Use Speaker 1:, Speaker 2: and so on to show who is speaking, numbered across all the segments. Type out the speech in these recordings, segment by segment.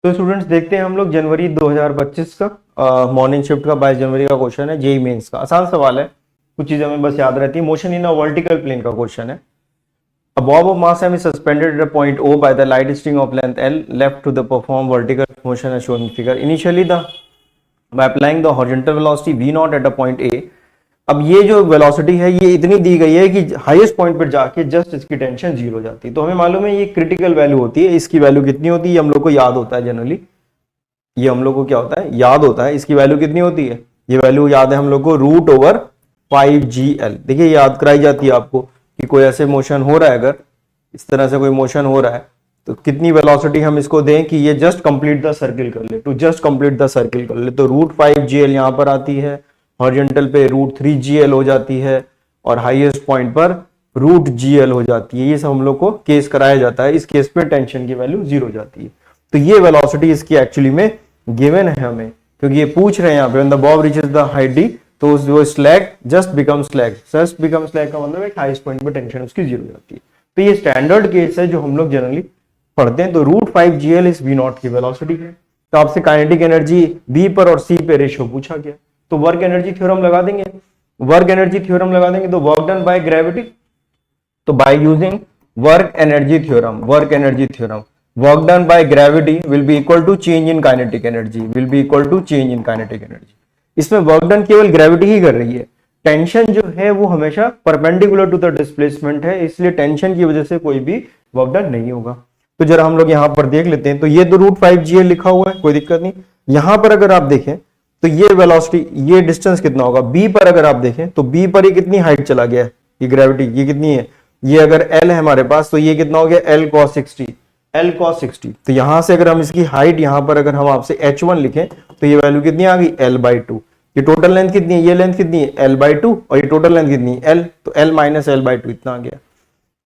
Speaker 1: तो स्टूडेंट्स देखते हैं हम लोग जनवरी 2025 का मॉर्निंग शिफ्ट का 22 जनवरी का क्वेश्चन है जेई मेंस का। आसान सवाल है, कुछ चीजें हमें बस याद रहती है। Motion in a vertical plane का क्वेश्चन है। A bob of mass m is suspended at a point O by the light string of length L left to the perform vertical motion as shown in figure. Initially by applying the horizontal velocity v naught at a point A। अब ये जो velocity है ये इतनी दी गई है कि highest point पर जाके जस्ट इसकी टेंशन जीरो हो जाती है। तो हमें मालूम है ये क्रिटिकल वैल्यू होती है। इसकी वैल्यू कितनी होती है ये हम लोग को याद होता है जनरली। ये हम लोग को क्या होता है, याद होता है। इसकी वैल्यू कितनी होती है, ये वैल्यू याद है हम लोग को √5GL। देखिए याद कराई जाती है आपको कि कोई ऐसे मोशन हो रहा है, अगर इस तरह से कोई मोशन हो रहा है तो कितनी वेलोसिटी हम इसको दें कि ये जस्ट कंप्लीट द सर्किल कर ले, to just complete the circle कर ले। तो √5GL यहां पर आती है, हॉरिजॉन्टल पे √3GL हो जाती है और हाईएस्ट पॉइंट पर √GL हो जाती है। ये सब हम लोग को केस कराया जाता है। इस केस पे टेंशन की वैल्यू जीरो हो जाती है। तो ये वेलोसिटी इसकी एक्चुअली में गिवन है हमें, क्योंकि ये पूछ रहे हैं यहाँ पे when the Bob reaches the height d तो वो slag just become slag. Just become slag का मतलब एक हाईएस्ट पॉइंट पे टेंशन उसकी जीरो हो जाती है। तो ये स्टैंडर्ड केस है जो हम लोग जनरली पढ़ते हैं। तो √5GL इस v नॉट की वेलोसिटी है। तो आपसे काइनेटिक एनर्जी b पर और c पे रेशियो पूछा गया, तो वर्क एनर्जी थ्योरम लगा देंगे। वर्क एनर्जी थ्योरम लगा देंगे तो वर्क डन बाय ग्रेविटी, तो by using work energy theorem, work energy theorem, work done by gravity will be equal to change in kinetic energy, will be equal to change in kinetic energy. इसमें work done केवल gravity ही कर रही है। Tension जो है वो हमेशा परपेंडिकुलर टू द डिस्प्लेसमेंट है, इसलिए टेंशन की वजह से कोई भी वर्क डन नहीं होगा। तो जरा हम लोग यहां पर देख लेते हैं। तो ये तो √5GL लिखा हुआ है, कोई दिक्कत नहीं। यहां पर अगर आप देखें तो ये वेलोसिटी, ये डिस्टेंस कितना होगा b पर, अगर आप देखें तो b पर ये कितनी हाइट चला गया है, ये ग्रेविटी ये कितनी है, ये अगर l है हमारे पास तो ये कितना हो गया L cos 60, L cos 60। तो यहां से अगर हम इसकी हाइट यहां पर अगर हम आपसे h1 लिखें तो ये वैल्यू कितनी आ गई L/2। ये टोटल लेंथ कितनी है, ये लेंथ कितनी है L/2 और ये टोटल लेंथ कितनी है L, तो L - L/2 इतना आ गया।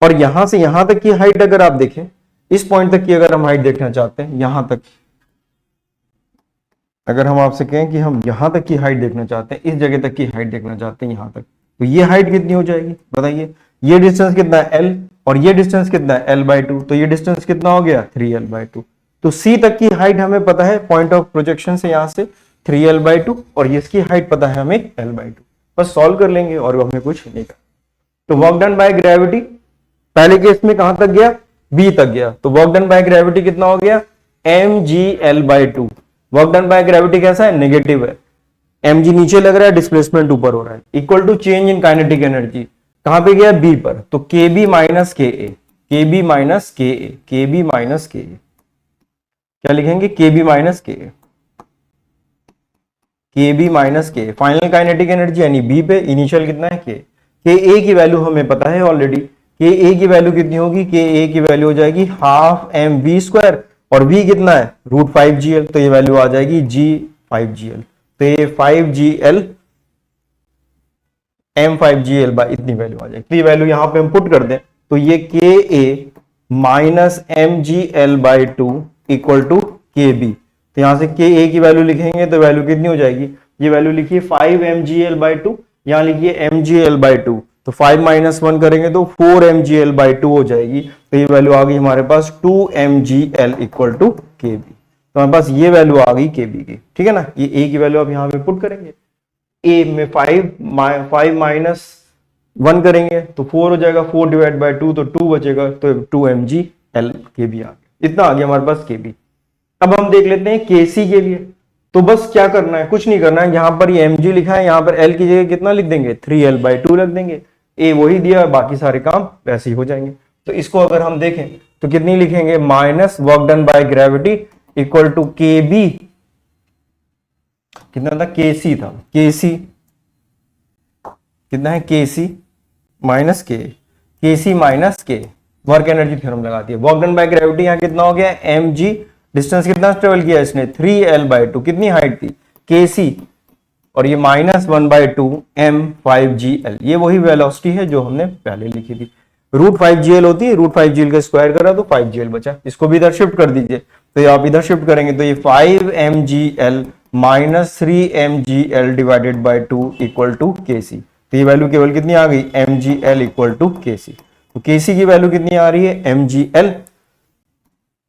Speaker 1: और यहां से यहां तक की हाइट अगर आप देखें, इस पॉइंट तक की अगर हम हाइट देखना चाहते हैं, यहां तक अगर हम आपसे कहें कि हम यहां तक की हाइट देखना चाहते हैं, इस जगह तक की हाइट देखना चाहते हैं यहां तक, तो ये हाइट कितनी हो जाएगी बताइए। ये डिस्टेंस कितना है L और ये डिस्टेंस कितना है L/2, तो ये डिस्टेंस कितना हो गया 3L/2। तो C तक की हाइट हमें पता है पॉइंट ऑफ प्रोजेक्शन से, यहां से 3L/2 और इसकी हाइट पता है हमें L/2। बस सॉल्व कर लेंगे और हमें कुछ नहीं करना। तो वर्क डन बाय ग्रेविटी पहले केस में कहां तक गया, B तक गया। तो वर्क डन बाय ग्रेविटी कितना हो गया mgL/2। Work done by gravity कैसा है, नेगेटिव है। mg नीचे लग रहा है, डिस्प्लेसमेंट ऊपर हो रहा है, equal to change in kinetic energy कहां पे गया b पर, तो kb - ka, kb - ka, kb - ka, क्या लिखेंगे kb - ka, kb - ka। Final kinetic energy यानी b पे, इनिशियल कितना है k, ka की वैल्यू हमें पता है ऑलरेडी। ka की वैल्यू कितनी होगी, ka की वैल्यू हो जाएगी हाफ mv² और v कितना है √5GL, तो ये वैल्यू आ जाएगी g5GL। तो ये 5GL m5GL बाय इतनी वैल्यू आ जाएगी। तो ये वैल्यू यहां पे हम पुट कर दें तो ये Ka - mgL/2 equal to Kb। तो यहां से Ka की वैल्यू लिखेंगे तो वैल्यू कितनी हो जाएगी, ये वैल्यू लिखिए 5mgL/2, यहां लिखिए mgL/2, तो 5 - 1 करेंगे तो 4mgL/2 हो जाएगी। तो ये वैल्यू आ गई हमारे पास 2mgL इक्वल टू Kb। तो हमारे पास ये वैल्यू आ गई Kb की, ठीक है ना। ये A की वैल्यू आप यहां पे पुट करेंगे, A में 5 - 1 करेंगे तो 4 हो जाएगा, 4/2 तो 2 बचेगा, तो 2mgL Kb आ गया। इतना आ गया हमारे पास Kb। अब हम देख लेते हैं Kc के लिए। तो बस क्या करना है, कुछ नहीं करना है। यहां पर ये mg लिखा है, यहां पर L की जगह कितना लिख देंगे 3L/2 रख देंगे। A वही दिया, बाकी सारे काम वैसे ही हो जाएंगे। तो इसको अगर हम देखें तो कितनी लिखेंगे, minus work done by gravity equal to Kb, कितना था Kc था, Kc कितना है Kc minus K, Kc - K। Work energy theorem लगा दिया। वर्क डन बाय ग्रेविटी यहां कितना हो गया mg, डिस्टेंस कितना ट्रेवल किया इसने 3L/2, कितनी हाइट थी Kc, और ये -1/2 m5GL। ये वही वेलोसिटी है जो हमने पहले लिखी थी। √5GL होती है, √5GL का स्क्वायर करा तो 5GL बचा। इसको भी इधर शिफ्ट कर दीजिए, तो ये आप इधर शिफ्ट करेंगे तो ये 5mgL - 3mgL divided by 2 equal to Kc। तो ये वैल्यू केवल कितनी आ गई mgL इक्वल टू Kc। तो Kc की वैल्यू कितनी आ रही है mgL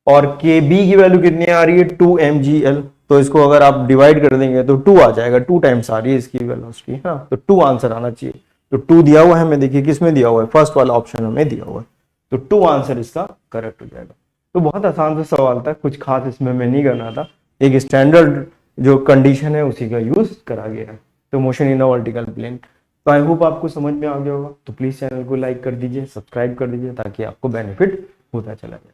Speaker 1: और के बी की वैल्यू कितनी आ रही है 2 mgl, तो इसको अगर आप डिवाइड कर देंगे तो 2 आ जाएगा, 2 टाइम्स आ रही है इसकी वेलोसिटी है ना, तो 2 आंसर आना चाहिए। तो 2 दिया हुआ है हमें, देखिए किसमें दिया हुआ है, फर्स्ट वाला ऑप्शन हमें दिया हुआ है, तो 2 आंसर इसका करेक्ट हो जाएगा। तो बहुत आसान सा सवाल था, कुछ खास इसमें मैं नहीं करना था, एक स्टैंडर्ड जो कंडीशन है उसी का यूज करा गया है। तो motion in a vertical plane, तो आई होप आपको समझ में आ गया होगा। तो प्लीज चैनल को लाइक कर दीजिए, सब्सक्राइब कर दीजिए, ताकि आपको बेनिफिट होता चला जाए।